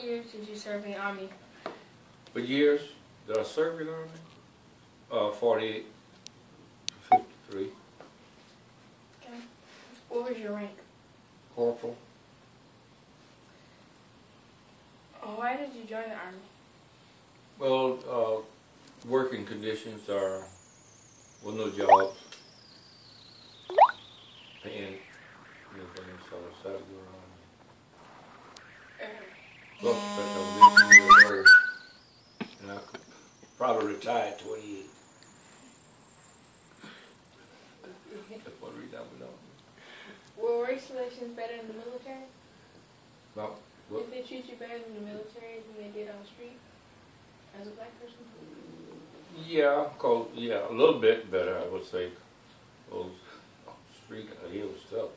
What years did you serve in the Army? What years did I serve in the Army? 48, 53. Okay. What was your rank? Corporal. Why did you join the Army? Well, working conditions are, well, no jobs, paying anything, so I decided to go around. Plus, the fact I was 18 years old, and I could probably retire at 28. That's one reason I went on. Were race relations better in the military? About what? Did they treat you better in the military than they did on the street as a black person? Yeah, a little bit better, I would say. Those street hill stuff.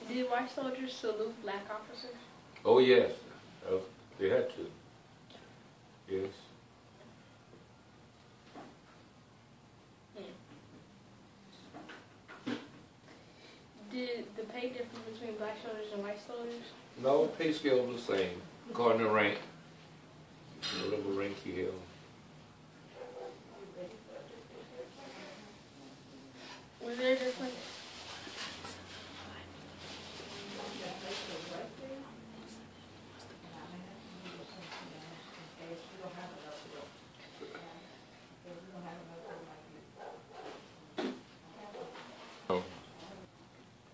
Did white soldiers salute black officers? Oh yes, they had to. Yes. Did the pay difference between black soldiers and white soldiers? No, pay scale was the same, according to rank. Whatever rank you held. Was there a difference?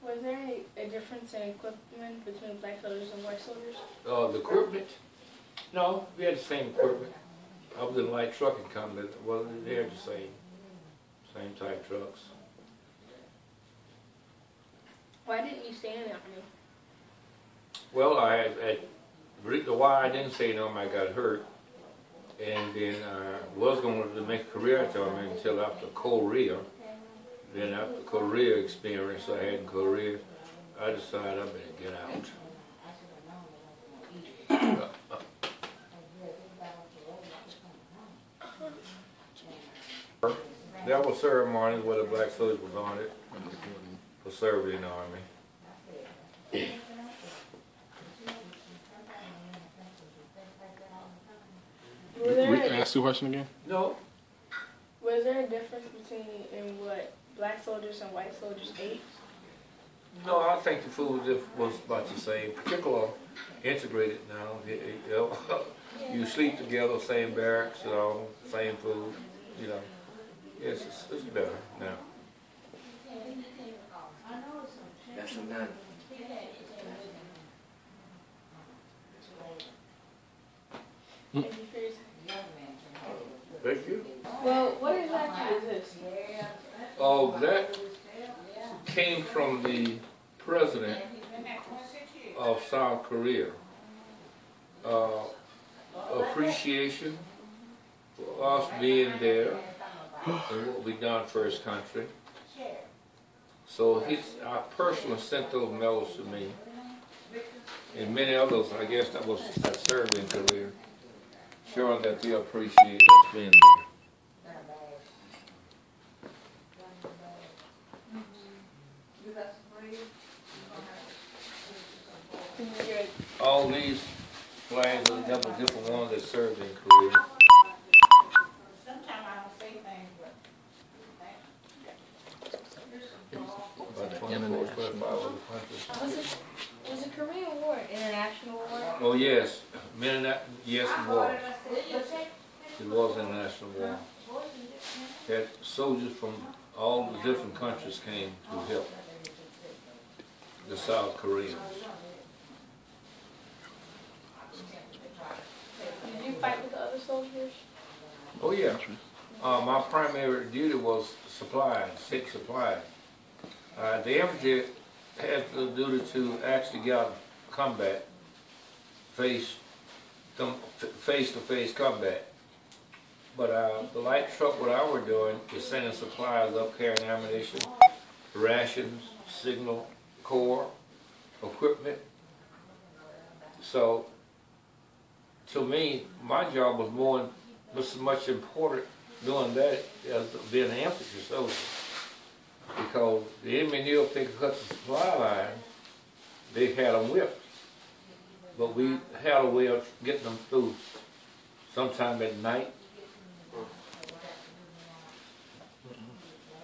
Was there a difference in equipment between black soldiers and white soldiers? The equipment? No, we had the same equipment. I was in light trucking company. Well, they're the same type trucks. Why didn't you stay in the Army? Well, why I didn't say no, I got hurt, and then I was going to make a career at the Army until after Korea. Then after Korea experience I had in Korea, I decided I better get out. There was ceremonies where the black soldiers was on it for serving in the Army. We can ask the question again? No. Was there a difference in what black soldiers and white soldiers ate? No, I think the food was about the same, particularly integrated now. You sleep together, same barracks, same food, Yes, it's better now. That's a none. Thank you. Well, what exactly is this? Oh, that came from the president of South Korea. Appreciation for us being there and what we done for his country. So I personally sent those medals to me, and many others, I guess, that served in Korea, showing that they appreciate us being there. All these flags are different ones that served in Korea. About 24, 25 other countries. Was the Korean War an international war? Oh yes, yes it was. It was an international war. Had soldiers from all the different countries came to help the South Koreans. Did you fight with the other soldiers? Oh yeah. My primary duty was sick supply. The infantry had the duty to actually get out combat, face-to-face combat. But the light truck, what I were doing is sending supplies up, carrying ammunition, rations, signal corps, equipment. So, to me, my job was much important doing that as being an infantry soldier. Because the enemy knew if they could cut the supply line, they had them whipped. but we had a way of getting them through sometime at night,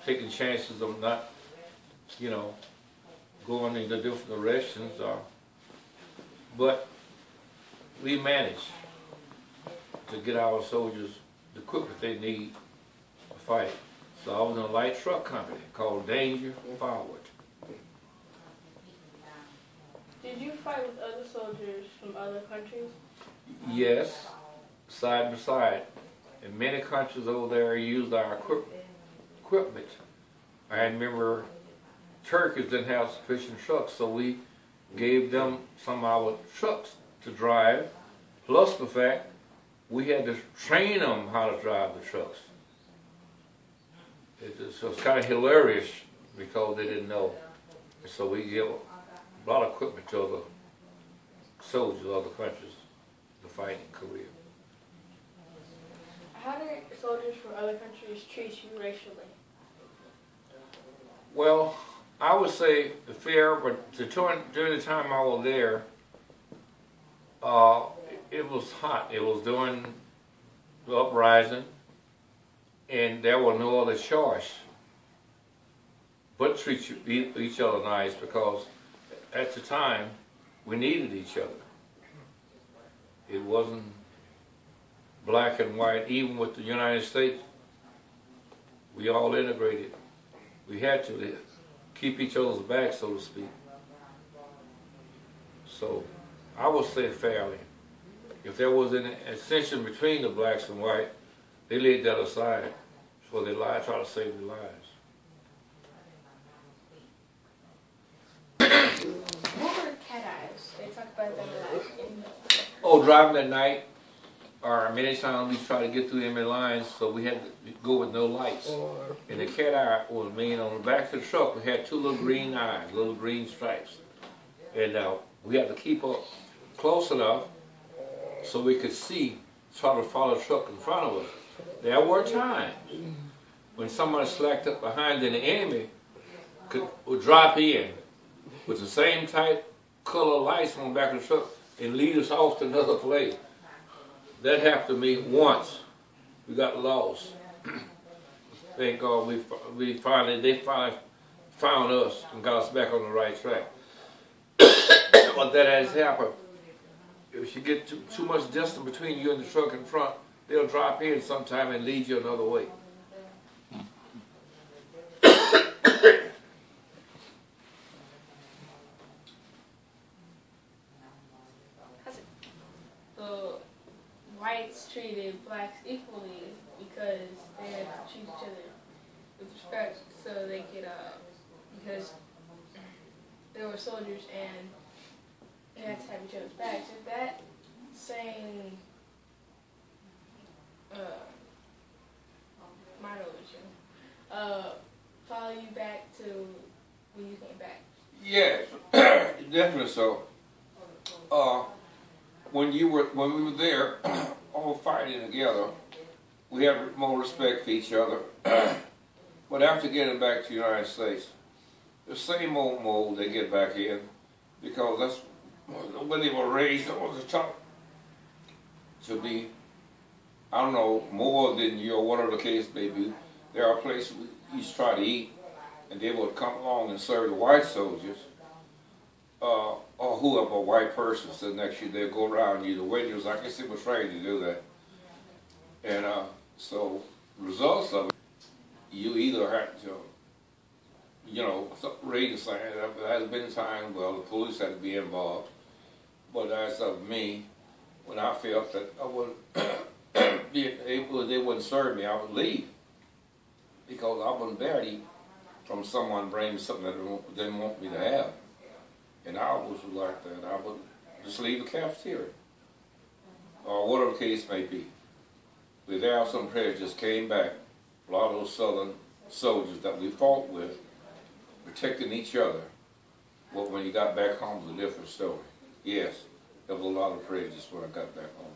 taking chances of not, you know, going in the different directions, but we managed to get our soldiers the equipment they need to fight. So I was in a light truck company called Danger Forward. Did you fight with other soldiers from other countries? Yes, side by side. And many countries over there used our equipment. I remember Turkish didn't have sufficient trucks, so we gave them some of our trucks to drive, plus the fact we had to train them how to drive the trucks. It was kind of hilarious because they didn't know. And so we give a lot of equipment to other soldiers of other countries to fight in Korea. How did soldiers from other countries treat you racially? Well, I would say fair, but during the time I was there, it was hot. It was during the uprising, and there was no other choice but treat each other nice, because at the time we needed each other. It wasn't black and white. Even with the United States, we all integrated. We had to keep each other's back, so to speak. So I would say fairly. If there was an ascension between the blacks and white, they laid that aside for their lives, try to save their lives. What were cat eyes? They talk about them a lot. Oh, driving at night, or many times we try to get through enemy lines, so we had to go with no lights. And the cat eye was mean on the back of the truck. We had two little green eyes, little green stripes. And we had to keep up close enough so we could see, try to follow the truck in front of us. There were times when somebody slacked up behind and the enemy would drop in with the same type color lights on the back of the truck and lead us off to another place. That happened to me once. We got lost. Thank God they finally found us and got us back on the right track. But that has happened. If you get too much distance between you and the truck in front, they'll drop in sometime and lead you another way. The whites treated blacks equally because they had to treat each other with respect, so they could, because they were soldiers and they had to have each other's backs. If that same motto follow you back to when you came back? Yes, definitely so. When we were there, all fighting together, we had more respect for each other. But after getting back to the United States, the same old mold they get back in, because that's when they were raised on the top to be, I don't know, more than you or whatever the case may be. There are places we used to try to eat, and they would come along and serve the white soldiers, or whoever, a white person sitting next to you, they'd go around you. The waiters, I guess they were trained to do that. And so, results of it, you either had to, you know, raise saying, there has been times, well, the police had to be involved. But as of me, when I felt that I wouldn't be able, they wouldn't serve me, I would leave. Because I wouldn't bear to eat from someone bringing something that they didn't want me to have. And I was like that. I would just leave the cafeteria, or whatever the case may be. But there are some prejudice came back. A lot of those Southern soldiers that we fought with, protecting each other. But when you got back home, it was a different story. Yes, there was a lot of prejudice when I got back home.